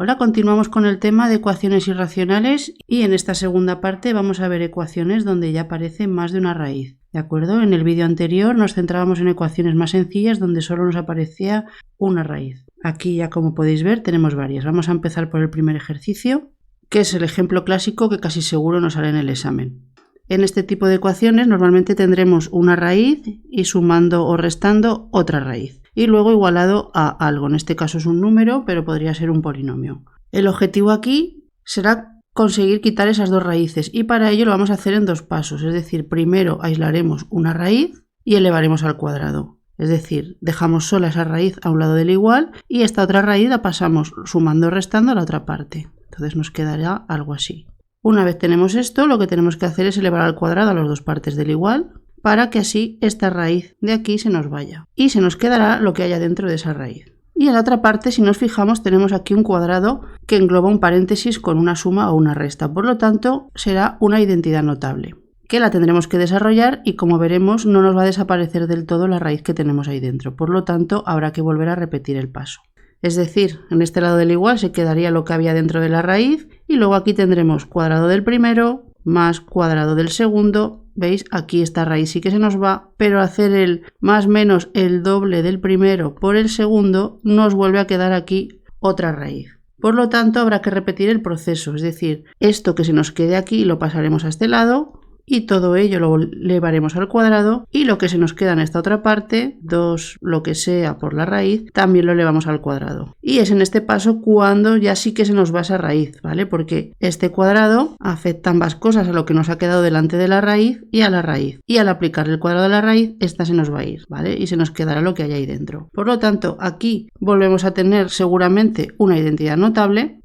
Ahora continuamos con el tema de ecuaciones irracionales y en esta segunda parte vamos a ver ecuaciones donde ya aparece más de una raíz. ¿De acuerdo? En el vídeo anterior nos centrábamos en ecuaciones más sencillas donde solo nos aparecía una raíz. Aquí ya, como podéis ver, tenemos varias. Vamos a empezar por el primer ejercicio, que es el ejemplo clásico que casi seguro nos sale en el examen. En este tipo de ecuaciones normalmente tendremos una raíz y sumando o restando otra raíz. Y luego igualado a algo, en este caso es un número, pero podría ser un polinomio. El objetivo aquí será conseguir quitar esas dos raíces y para ello lo vamos a hacer en dos pasos, es decir, primero aislaremos una raíz y elevaremos al cuadrado. Es decir, dejamos sola esa raíz a un lado del igual y esta otra raíz la pasamos sumando o restando a la otra parte. Entonces nos quedará algo así. Una vez tenemos esto, lo que tenemos que hacer es elevar al cuadrado a las dos partes del igual para que así esta raíz de aquí se nos vaya y se nos quedará lo que haya dentro de esa raíz. Y en la otra parte, si nos fijamos, tenemos aquí un cuadrado que engloba un paréntesis con una suma o una resta. Por lo tanto, será una identidad notable, que la tendremos que desarrollar y, como veremos, no nos va a desaparecer del todo la raíz que tenemos ahí dentro. Por lo tanto, habrá que volver a repetir el paso. Es decir, en este lado del igual se quedaría lo que había dentro de la raíz y luego aquí tendremos cuadrado del primero más cuadrado del segundo. ¿Veis? Aquí esta raíz sí que se nos va, pero hacer el más menos el doble del primero por el segundo nos vuelve a quedar aquí otra raíz. Por lo tanto, habrá que repetir el proceso, es decir, esto que se nos quede aquí lo pasaremos a este lado y todo ello lo elevaremos al cuadrado y lo que se nos queda en esta otra parte, 2 lo que sea por la raíz, también lo elevamos al cuadrado. Y es en este paso cuando ya sí que se nos va esa raíz, ¿vale? Porque este cuadrado afecta ambas cosas, a lo que nos ha quedado delante de la raíz y a la raíz. Y al aplicar el cuadrado a la raíz, esta se nos va a ir, ¿vale? Y se nos quedará lo que hay ahí dentro. Por lo tanto, aquí volvemos a tener seguramente una identidad notable.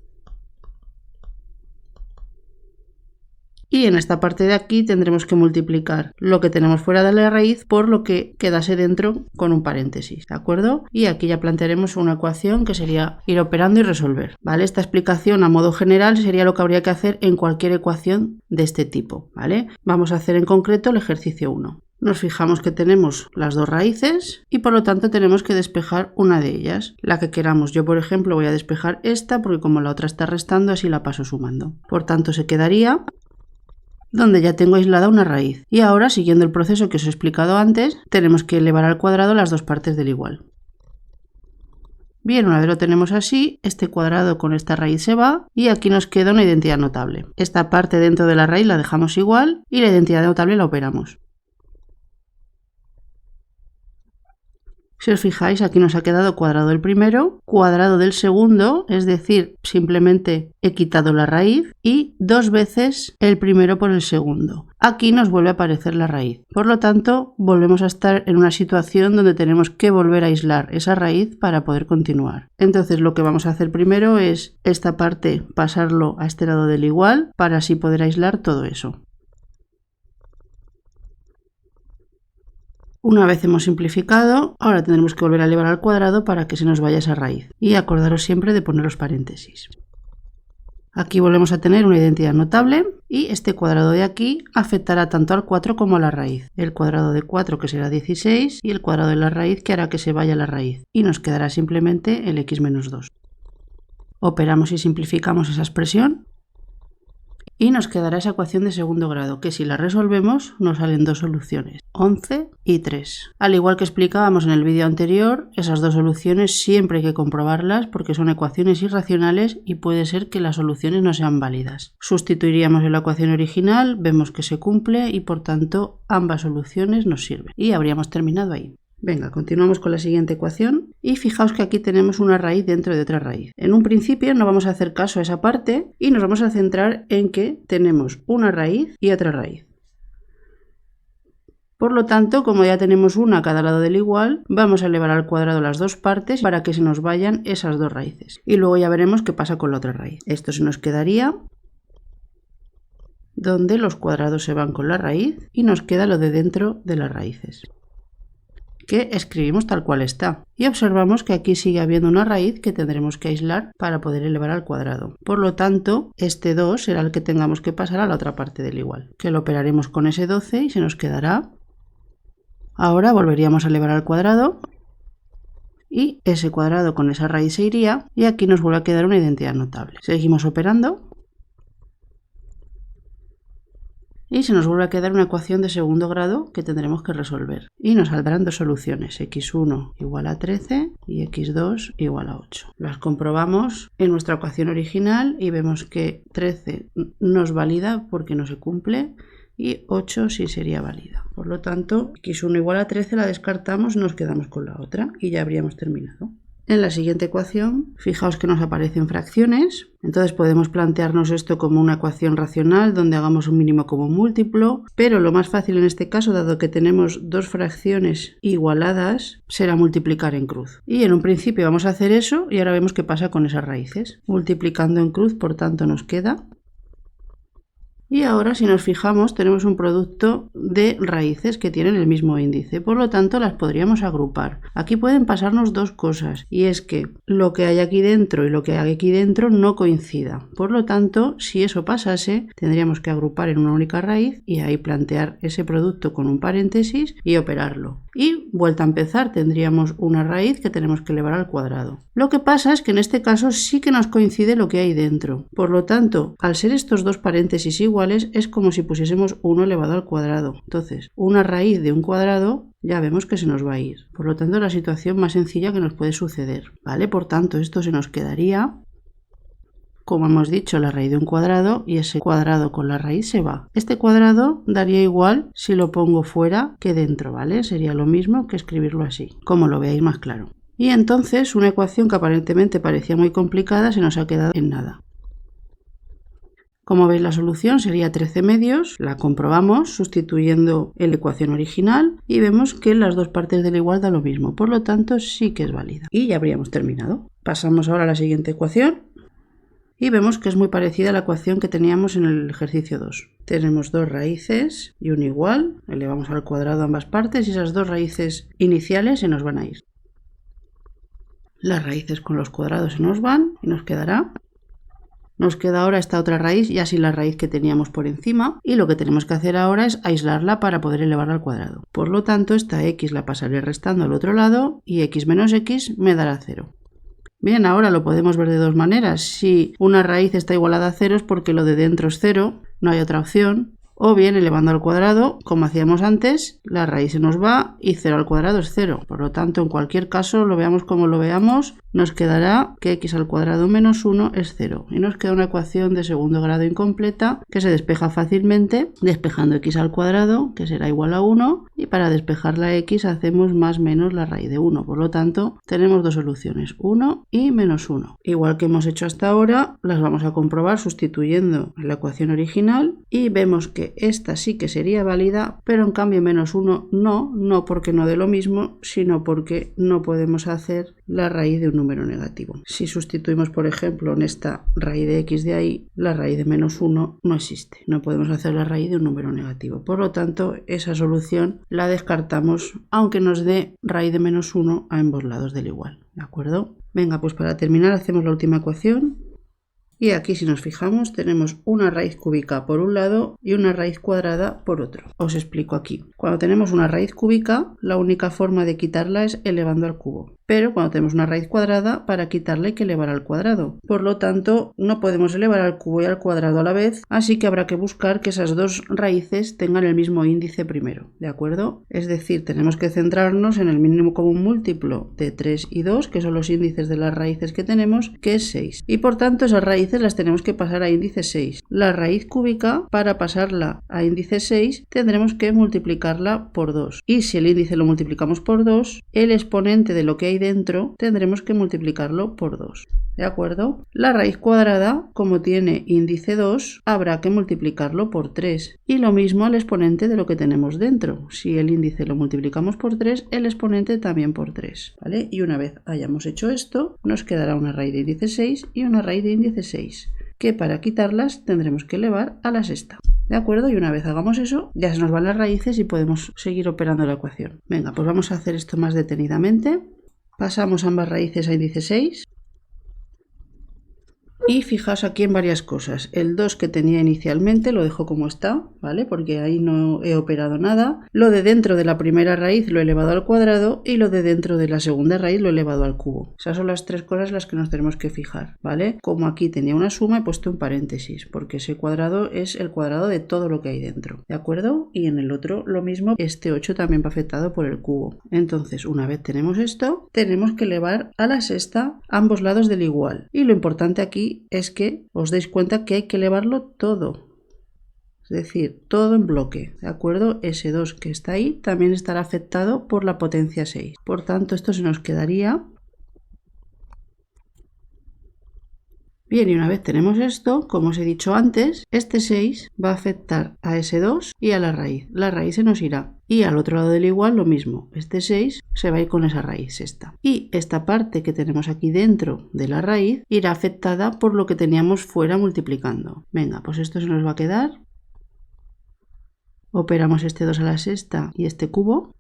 Y en esta parte de aquí tendremos que multiplicar lo que tenemos fuera de la raíz por lo que quedase dentro con un paréntesis, ¿de acuerdo? Y aquí ya plantearemos una ecuación que sería ir operando y resolver, ¿vale? Esta explicación a modo general sería lo que habría que hacer en cualquier ecuación de este tipo, ¿vale? Vamos a hacer en concreto el ejercicio 1. Nos fijamos que tenemos las dos raíces y por lo tanto tenemos que despejar una de ellas, la que queramos. Yo, por ejemplo, voy a despejar esta porque como la otra está restando, así la paso sumando. Por tanto, se quedaría donde ya tengo aislada una raíz. Y ahora, siguiendo el proceso que os he explicado antes, tenemos que elevar al cuadrado las dos partes del igual. Bien, una vez lo tenemos así, este cuadrado con esta raíz se va y aquí nos queda una identidad notable. Esta parte dentro de la raíz la dejamos igual y la identidad notable la operamos. Si os fijáis, aquí nos ha quedado cuadrado del primero, cuadrado del segundo, es decir, simplemente he quitado la raíz, y 2 veces el primero por el segundo. Aquí nos vuelve a aparecer la raíz. Por lo tanto, volvemos a estar en una situación donde tenemos que volver a aislar esa raíz para poder continuar. Entonces, lo que vamos a hacer primero es esta parte pasarlo a este lado del igual para así poder aislar todo eso. Una vez hemos simplificado, ahora tendremos que volver a elevar al cuadrado para que se nos vaya esa raíz. Y acordaros siempre de poner los paréntesis. Aquí volvemos a tener una identidad notable y este cuadrado de aquí afectará tanto al 4 como a la raíz. El cuadrado de 4 que será 16 y el cuadrado de la raíz que hará que se vaya la raíz. Y nos quedará simplemente el x menos 2. Operamos y simplificamos esa expresión. Y nos quedará esa ecuación de segundo grado, que si la resolvemos nos salen dos soluciones, 11 y 3. Al igual que explicábamos en el vídeo anterior, esas dos soluciones siempre hay que comprobarlas porque son ecuaciones irracionales y puede ser que las soluciones no sean válidas. Sustituiríamos en la ecuación original, vemos que se cumple y por tanto ambas soluciones nos sirven. Y habríamos terminado ahí. Venga, continuamos con la siguiente ecuación y fijaos que aquí tenemos una raíz dentro de otra raíz. En un principio no vamos a hacer caso a esa parte y nos vamos a centrar en que tenemos una raíz y otra raíz. Por lo tanto, como ya tenemos una a cada lado del igual, vamos a elevar al cuadrado las dos partes para que se nos vayan esas dos raíces. Y luego ya veremos qué pasa con la otra raíz. Esto se nos quedaría donde los cuadrados se van con la raíz y nos queda lo de dentro de las raíces, que escribimos tal cual está. Y observamos que aquí sigue habiendo una raíz que tendremos que aislar para poder elevar al cuadrado. Por lo tanto, este 2 será el que tengamos que pasar a la otra parte del igual, que lo operaremos con ese 12 y se nos quedará. Ahora volveríamos a elevar al cuadrado y ese cuadrado con esa raíz se iría y aquí nos vuelve a quedar una identidad notable. Seguimos operando. Y se nos vuelve a quedar una ecuación de segundo grado que tendremos que resolver. Y nos saldrán dos soluciones, x1 igual a 13 y x2 igual a 8. Las comprobamos en nuestra ecuación original y vemos que 13 no es válida porque no se cumple y 8 sí sería válida. Por lo tanto, x1 igual a 13 la descartamos, nos quedamos con la otra y ya habríamos terminado. En la siguiente ecuación, fijaos que nos aparecen fracciones, entonces podemos plantearnos esto como una ecuación racional donde hagamos un mínimo común múltiplo, pero lo más fácil en este caso, dado que tenemos dos fracciones igualadas, será multiplicar en cruz. Y en un principio vamos a hacer eso y ahora vemos qué pasa con esas raíces. Multiplicando en cruz, por tanto, nos queda. Y ahora, si nos fijamos, tenemos un producto de raíces que tienen el mismo índice, por lo tanto las podríamos agrupar. Aquí pueden pasarnos dos cosas, y es que lo que hay aquí dentro y lo que hay aquí dentro no coincida. Por lo tanto, si eso pasase, tendríamos que agrupar en una única raíz y ahí plantear ese producto con un paréntesis y operarlo. Y vuelta a empezar, tendríamos una raíz que tenemos que elevar al cuadrado. Lo que pasa es que en este caso sí que nos coincide lo que hay dentro. Por lo tanto, al ser estos dos paréntesis iguales, es como si pusiésemos 1 elevado al cuadrado. Entonces, una raíz de un cuadrado ya vemos que se nos va a ir. Por lo tanto, es la situación más sencilla que nos puede suceder. ¿Vale? Por tanto, esto se nos quedaría, como hemos dicho, la raíz de un cuadrado y ese cuadrado con la raíz se va. Este cuadrado daría igual si lo pongo fuera que dentro, ¿vale? Sería lo mismo que escribirlo así, como lo veáis más claro. Y entonces una ecuación que aparentemente parecía muy complicada se nos ha quedado en nada. Como veis, la solución sería 13 medios, la comprobamos sustituyendo en la ecuación original y vemos que las dos partes del igual da lo mismo, por lo tanto sí que es válida. Y ya habríamos terminado. Pasamos ahora a la siguiente ecuación. Y vemos que es muy parecida a la ecuación que teníamos en el ejercicio 2. Tenemos dos raíces y un igual, elevamos al cuadrado ambas partes y esas dos raíces iniciales se nos van a ir. Las raíces con los cuadrados se nos van y nos quedará. Nos queda ahora esta otra raíz, ya sin la raíz que teníamos por encima, y lo que tenemos que hacer ahora es aislarla para poder elevarla al cuadrado. Por lo tanto, esta x la pasaré restando al otro lado y x menos x me dará 0. Bien, ahora lo podemos ver de dos maneras. Si una raíz está igualada a 0 es porque lo de dentro es 0, no hay otra opción. O bien, elevando al cuadrado, como hacíamos antes, la raíz se nos va y 0 al cuadrado es 0. Por lo tanto, en cualquier caso, lo veamos como lo veamos, nos quedará que x al cuadrado menos 1 es 0. Y nos queda una ecuación de segundo grado incompleta que se despeja fácilmente, despejando x al cuadrado, que será igual a 1. Y para despejar la x hacemos más menos la raíz de 1. Por lo tanto, tenemos dos soluciones, 1 y menos 1. Igual que hemos hecho hasta ahora, las vamos a comprobar sustituyendo la ecuación original y vemos que esta sí que sería válida, pero en cambio menos 1 no porque no dé lo mismo, sino porque no podemos hacer la raíz de un número negativo. Si sustituimos, por ejemplo, en esta raíz de x de ahí, la raíz de menos 1 no existe. No podemos hacer la raíz de un número negativo. Por lo tanto, esa solución la descartamos, aunque nos dé raíz de menos 1 a ambos lados del igual. ¿De acuerdo? Venga, pues para terminar hacemos la última ecuación. Y aquí, si nos fijamos, tenemos una raíz cúbica por un lado y una raíz cuadrada por otro. Os explico aquí. Cuando tenemos una raíz cúbica, la única forma de quitarla es elevando al cubo. Pero cuando tenemos una raíz cuadrada, para quitarla hay que elevar al cuadrado. Por lo tanto, no podemos elevar al cubo y al cuadrado a la vez, así que habrá que buscar que esas dos raíces tengan el mismo índice primero, ¿de acuerdo? Es decir, tenemos que centrarnos en el mínimo común múltiplo de 3 y 2, que son los índices de las raíces que tenemos, que es 6. Y por tanto, esas raíces las tenemos que pasar a índice 6. La raíz cúbica, para pasarla a índice 6, tendremos que multiplicarla por 2. Y si el índice lo multiplicamos por 2, el exponente de lo que hay dentro tendremos que multiplicarlo por 2. ¿De acuerdo? La raíz cuadrada, como tiene índice 2, habrá que multiplicarlo por 3. Y lo mismo al exponente de lo que tenemos dentro. Si el índice lo multiplicamos por 3, el exponente también por 3. ¿Vale? Y una vez hayamos hecho esto, nos quedará una raíz de índice 6 y una raíz de índice 6, que para quitarlas tendremos que elevar a la sexta. ¿De acuerdo? Y una vez hagamos eso, ya se nos van las raíces y podemos seguir operando la ecuación. Venga, pues vamos a hacer esto más detenidamente. Pasamos ambas raíces a índice 6. Y fijaos aquí en varias cosas. El 2 que tenía inicialmente lo dejo como está, ¿vale? Porque ahí no he operado nada. Lo de dentro de la primera raíz lo he elevado al cuadrado y lo de dentro de la segunda raíz lo he elevado al cubo. Esas son las tres cosas las que nos tenemos que fijar, ¿vale? Como aquí tenía una suma, he puesto un paréntesis, porque ese cuadrado es el cuadrado de todo lo que hay dentro, ¿de acuerdo? Y en el otro lo mismo, este 8 también va afectado por el cubo. Entonces, una vez tenemos esto, tenemos que elevar a la sexta ambos lados del igual. Y lo importante aquí es que os deis cuenta que hay que elevarlo todo, es decir, todo en bloque, ¿de acuerdo? Ese 2 que está ahí también estará afectado por la potencia 6. Por tanto, esto se nos quedaría. Bien, y una vez tenemos esto, como os he dicho antes, este 6 va a afectar a ese 2 y a la raíz. La raíz se nos irá. Y al otro lado del igual lo mismo. Este 6 se va a ir con esa raíz esta. Y esta parte que tenemos aquí dentro de la raíz irá afectada por lo que teníamos fuera multiplicando. Venga, pues esto se nos va a quedar. Operamos este 2 a la sexta y este cubo.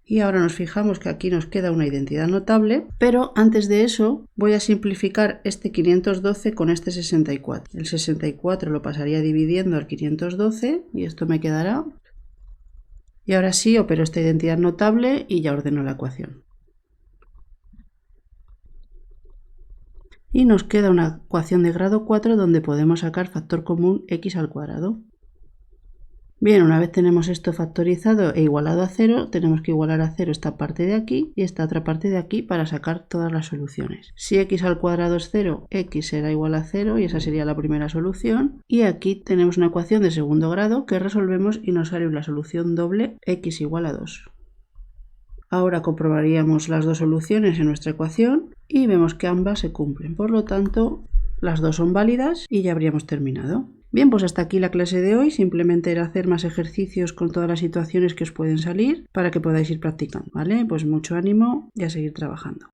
Y ahora nos fijamos que aquí nos queda una identidad notable, pero antes de eso voy a simplificar este 512 con este 64. El 64 lo pasaría dividiendo al 512 y esto me quedará. Y ahora sí opero esta identidad notable y ya ordeno la ecuación. Y nos queda una ecuación de grado 4 donde podemos sacar factor común x al cuadrado. Bien, una vez tenemos esto factorizado e igualado a 0, tenemos que igualar a 0 esta parte de aquí y esta otra parte de aquí para sacar todas las soluciones. Si x al cuadrado es 0, x será igual a 0 y esa sería la primera solución. Y aquí tenemos una ecuación de segundo grado que resolvemos y nos sale la solución doble x igual a 2. Ahora comprobaríamos las dos soluciones en nuestra ecuación y vemos que ambas se cumplen. Por lo tanto, las dos son válidas y ya habríamos terminado. Bien, pues hasta aquí la clase de hoy. Simplemente era hacer más ejercicios con todas las situaciones que os pueden salir para que podáis ir practicando, ¿vale? Pues mucho ánimo y a seguir trabajando.